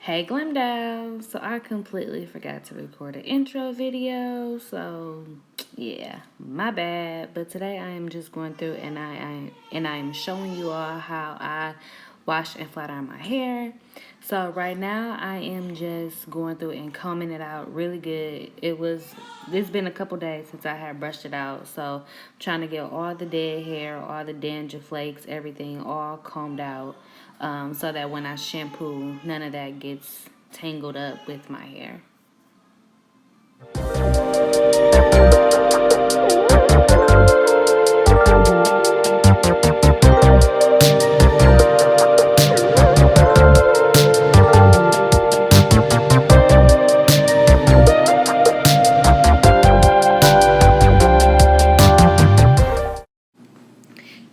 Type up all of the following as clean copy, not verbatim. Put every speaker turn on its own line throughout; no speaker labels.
Hey Glemdow! So I completely forgot to record an intro video, so yeah, my bad. But today I am just going through and I am showing you all how I wash and flat iron my hair. So right now I am just going through and combing it out really good. It's been a couple days since I had brushed it out, so I'm trying to get all the dead hair, all the dandruff flakes, everything all combed out, so that when I shampoo, none of that gets tangled up with my hair.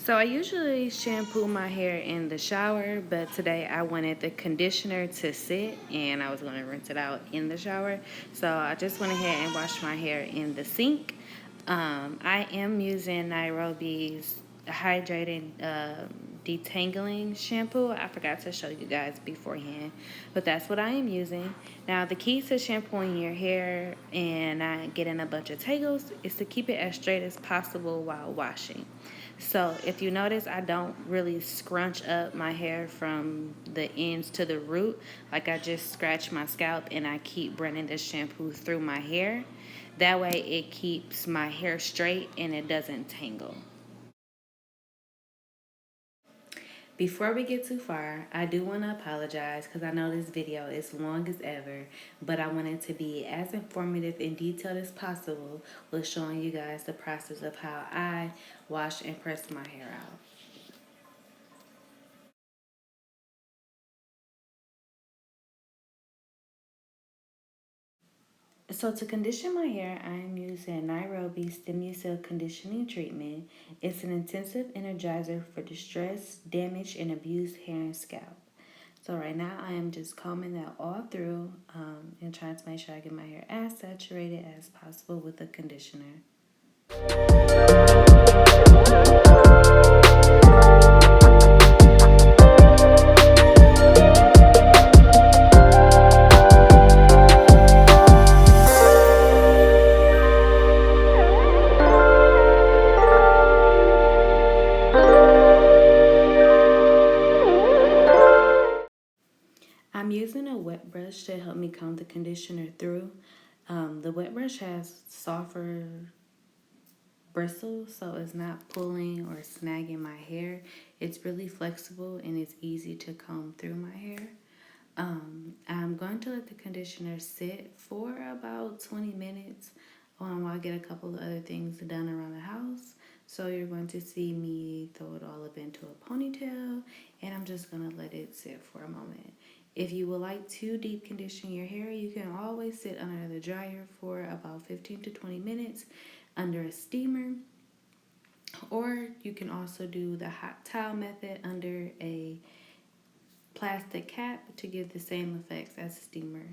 So I usually shampoo my hair in the shower, but today I wanted the conditioner to sit and I was going to rinse it out in the shower. So I just went ahead and washed my hair in the sink. I am using Nairobi's hydrating detangling shampoo. I forgot to show you guys beforehand, but that's what I am using. Now the key to shampooing your hair and not getting a bunch of tangles is to keep it as straight as possible while washing. So if you notice, I don't really scrunch up my hair from the ends to the root. Like I just scratch my scalp and I keep running the shampoo through my hair. That way it keeps my hair straight and it doesn't tangle. Before we get too far, I do want to apologize because I know this video is long as ever, but I wanted to be as informative and detailed as possible with showing you guys the process of how I wash and press my hair out. So to condition my hair, I am using Nairobi Stimucell Conditioning Treatment. It's an intensive energizer for distressed, damaged, and abused hair and scalp. So right now I am just combing that all through and trying to make sure I get my hair as saturated as possible with the conditioner. I'm using a wet brush to help me comb the conditioner through. The wet brush has softer bristles, so it's not pulling or snagging my hair. It's really flexible and it's easy to comb through my hair. I'm going to let the conditioner sit for about 20 minutes while I get a couple of other things done around the house. So you're going to see me throw it all up into a ponytail and I'm just going to let it sit for a moment. If you would like to deep condition your hair, you can always sit under the dryer for about 15 to 20 minutes under a steamer, or you can also do the hot towel method under a plastic cap to give the same effects as a steamer.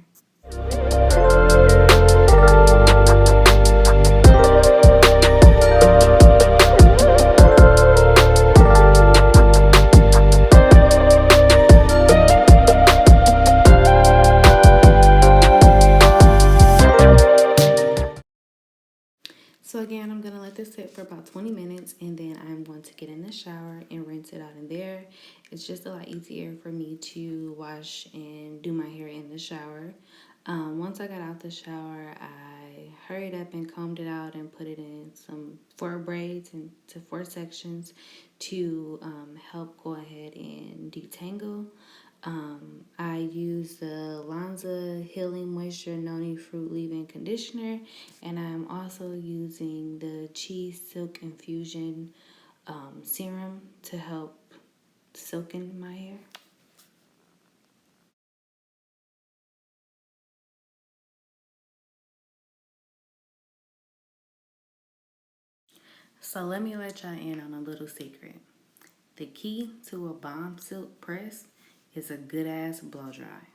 So again, I'm going to let this sit for about 20 minutes and then I'm going to get in the shower and rinse it out in there. It's just a lot easier for me to wash and do my hair in the shower. Once I got out the shower, I hurried up and combed it out and put it in some 4 braids into 4 sections to help go ahead and detangle. I use the Lanza Healing Moisture Noni Fruit Leave-In Conditioner, and I'm also using the Cheese Silk Infusion Serum to help silken my hair. So let me let y'all in on a little secret. The key to a bomb silk press is a good ass blow dry.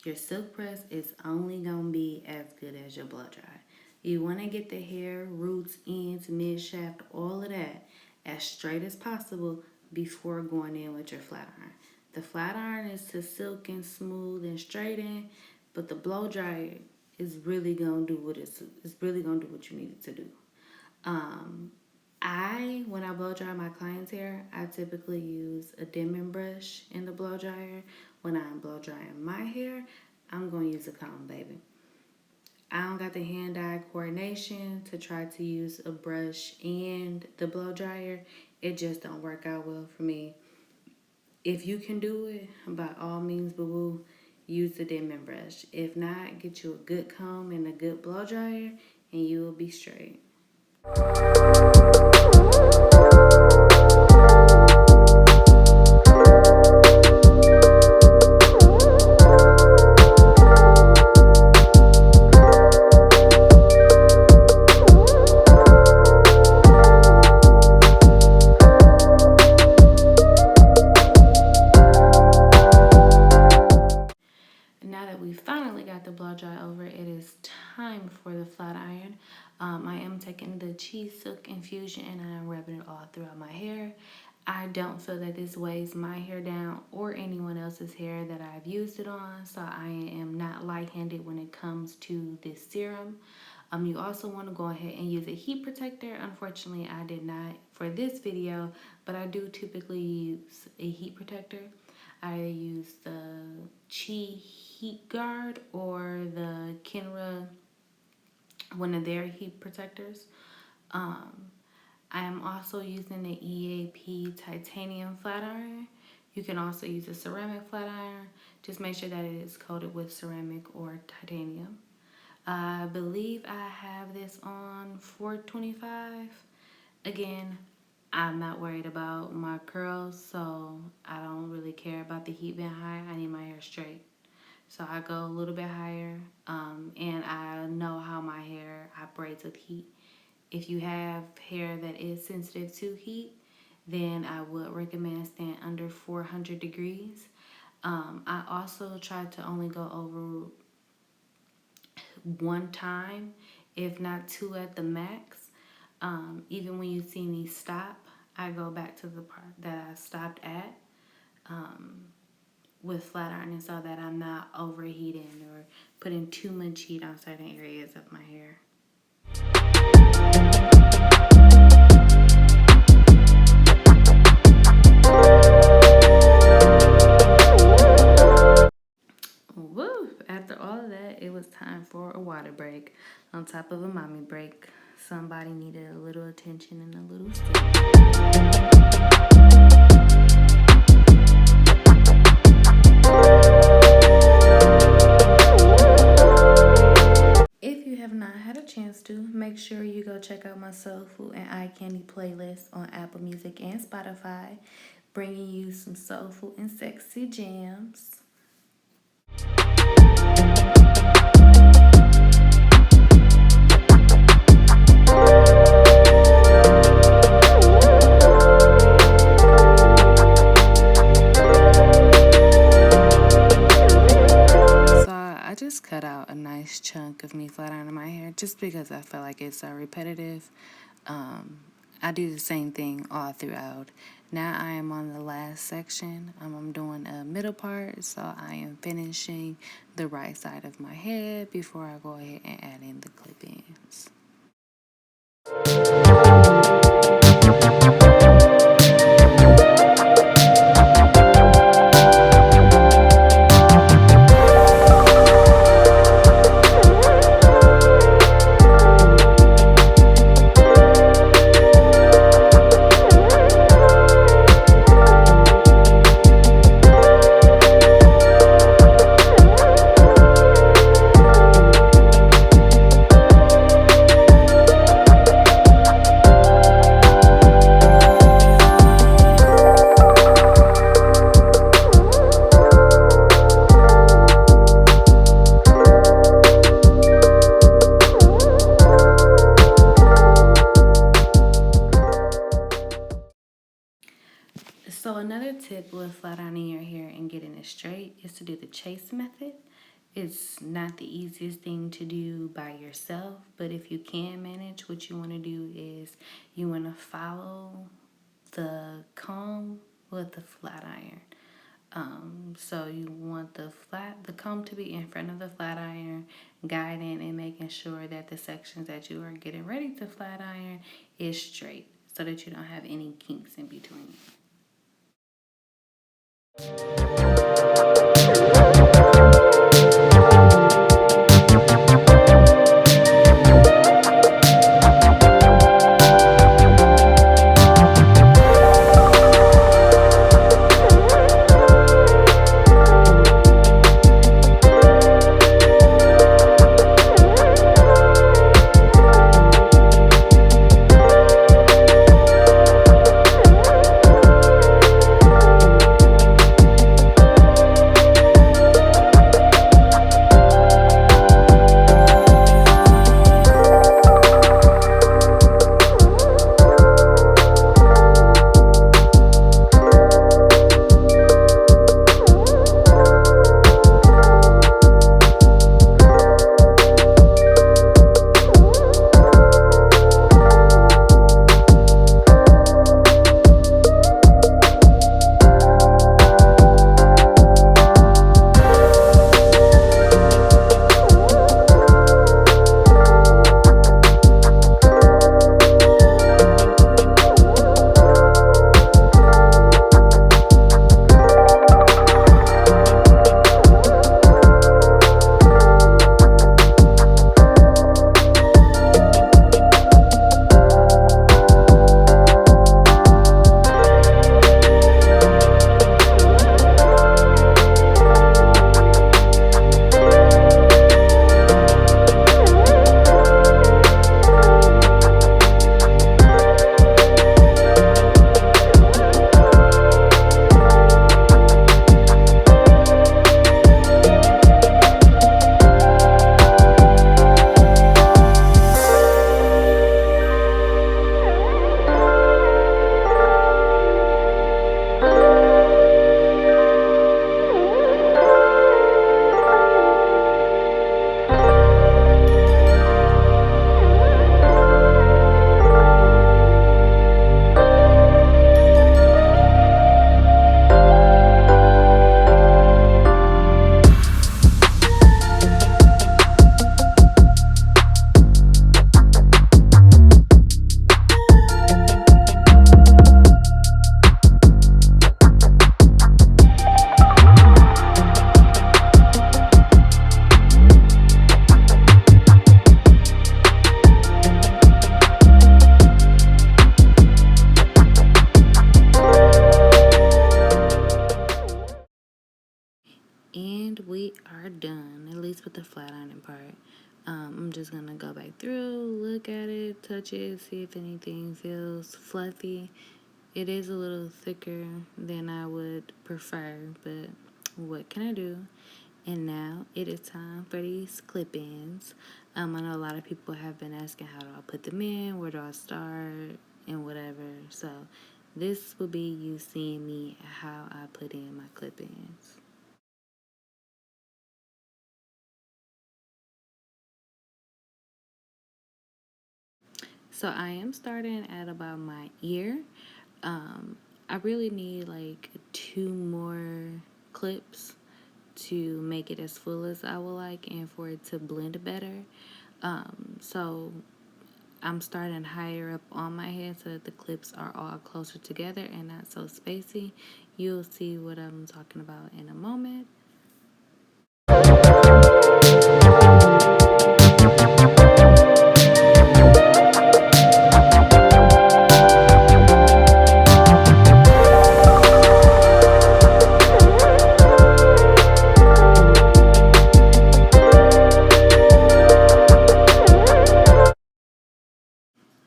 Your silk press is only gonna be as good as your blow dry. You wanna get the hair, roots, ends, mid shaft, all of that as straight as possible before going in with your flat iron. The flat iron is to silk and smooth and straighten, but the blow dryer is really gonna do what it's really gonna do what you need it to do. When I blow dry my client's hair, I typically use a Denman brush in the blow dryer. When I'm blow drying my hair, I'm gonna use a comb, baby. I don't got the hand-eye coordination to try to use a brush and the blow dryer. It just don't work out well for me. If you can do it, by all means, boo-boo, use the Denman brush. If not, get you a good comb and a good blow dryer, and you will be straight. Now that we finally got the blow dry over, it is time for the flat iron. I am taking the Chi Silk Infusion and I'm rubbing it all throughout my hair. I don't feel that this weighs my hair down or anyone else's hair that I've used it on, so I am not light-handed when it comes to this serum. You also want to go ahead and use a heat protector. Unfortunately, I did not for this video, but I do typically use a heat protector. I use the Chi Heat Guard or the Kenra, one of their heat protectors. I am also using the EAP titanium flat iron. You can also use a ceramic flat iron. Just make sure that it is coated with ceramic or titanium. I believe I have this on 425. Again, I'm not worried about my curls, so I don't really care about the heat being high. I need my hair straight. So I go a little bit higher, and I know how my hair operates with heat. If you have hair that is sensitive to heat, then I would recommend staying under 400 degrees. I also try to only go over one time, if not two at the max. Even when you see me stop, I go back to the part that I stopped at with flat ironing so that I'm not overheating or putting too much heat on certain areas of my hair. Woo! After all of that, it was time for a water break on top of a mommy break. Somebody needed a little attention and a little sleep. If you have not had a chance to, make sure you go check out my Soul Food and Eye Candy playlist on Apple Music and Spotify, bringing you some soulful and sexy jams. I just cut out a nice chunk of me flat ironing my hair just because I feel like it's so repetitive. I do the same thing all throughout. Now I am on the last section. I'm doing a middle part, so I am finishing the right side of my head before I go ahead and add in the clip-ins. So another tip with flat ironing your hair and getting it straight is to do the chase method. It's not the easiest thing to do by yourself, but if you can manage, what you want to do is you want to follow the comb with the flat iron. So you want the comb to be in front of the flat iron, guiding and making sure that the sections that you are getting ready to flat iron is straight, so that you don't have any kinks in between. And we are done, at least with the flat ironing part. I'm just gonna go back through, look at it, touch it, see if anything feels fluffy. It is a little thicker than I would prefer, but what can I do? And now it is time for these clip-ins. I know a lot of people have been asking, how do I put them in, where do I start, and whatever. So this will be you seeing me how I put in my clip-ins. So I am starting at about my ear. I really need like 2 more clips to make it as full as I would like and for it to blend better. So I'm starting higher up on my head so that the clips are all closer together and not so spacey. You'll see what I'm talking about in a moment.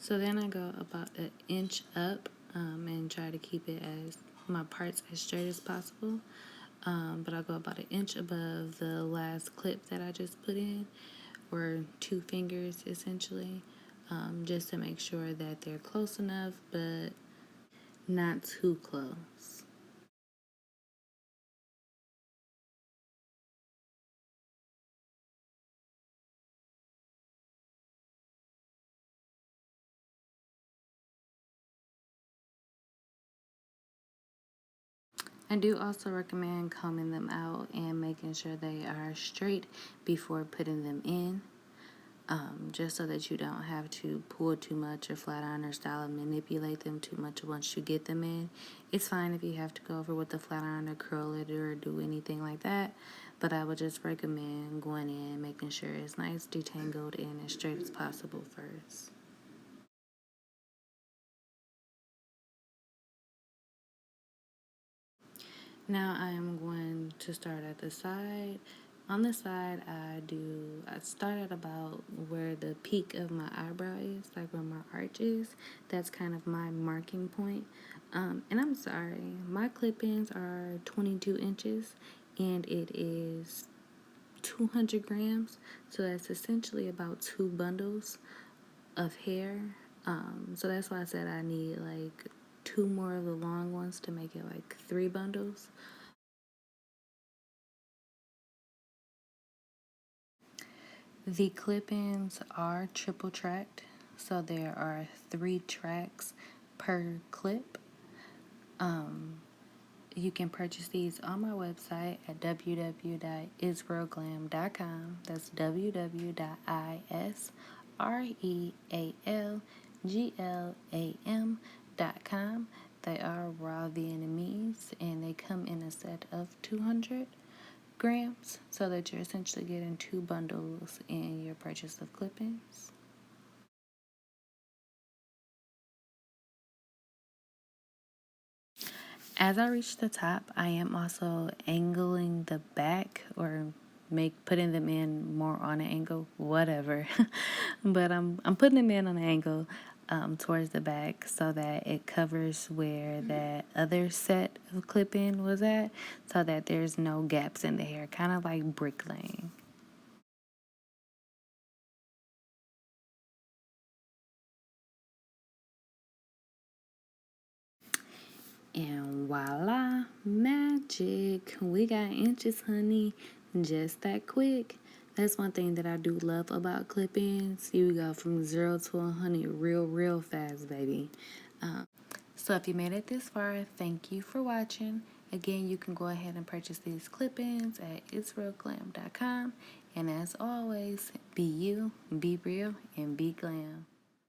So then I go about an inch up and try to keep it as my parts as straight as possible. But I go about an inch above the last clip that I just put in, or 2 fingers essentially, just to make sure that they're close enough but not too close. I do also recommend combing them out and making sure they are straight before putting them in. Just so that you don't have to pull too much or flat iron or style and manipulate them too much once you get them in. It's fine if you have to go over with the flat iron or curl it or do anything like that, but I would just recommend going in, making sure it's nice, detangled, and as straight as possible first. Now I am going to start at the side. On the side, I start at about where the peak of my eyebrow is, like where my arch is. That's kind of my marking point. And I'm sorry, my clip-ins are 22 inches and it is 200 grams. So that's essentially about 2 bundles of hair. So that's why I said I need like 2 more of the long ones to make it like 3 bundles. The clip-ins are triple tracked, so there are 3 tracks per clip. You can purchase these on my website at www.israelglam.com. That's www.israelglam.com. They are raw Vietnamese and they come in a set of 200 grams, so that you're essentially getting 2 bundles in your purchase of clippings. As I reach the top, I am also angling the back or putting them in more on an angle, whatever. But I'm putting them in on an angle towards the back so that it covers where that other set of clip-in was at, so that there's no gaps in the hair, kind of like bricklaying. And voila, magic. We got inches, honey. Just that quick. That's one thing that I do love about clip-ins. You go from 0 to 100 real fast, baby. So if you made it this far, thank you for watching. Again, you can go ahead and purchase these clip-ins at israelglam.com. And as always, be you, be real, and be glam.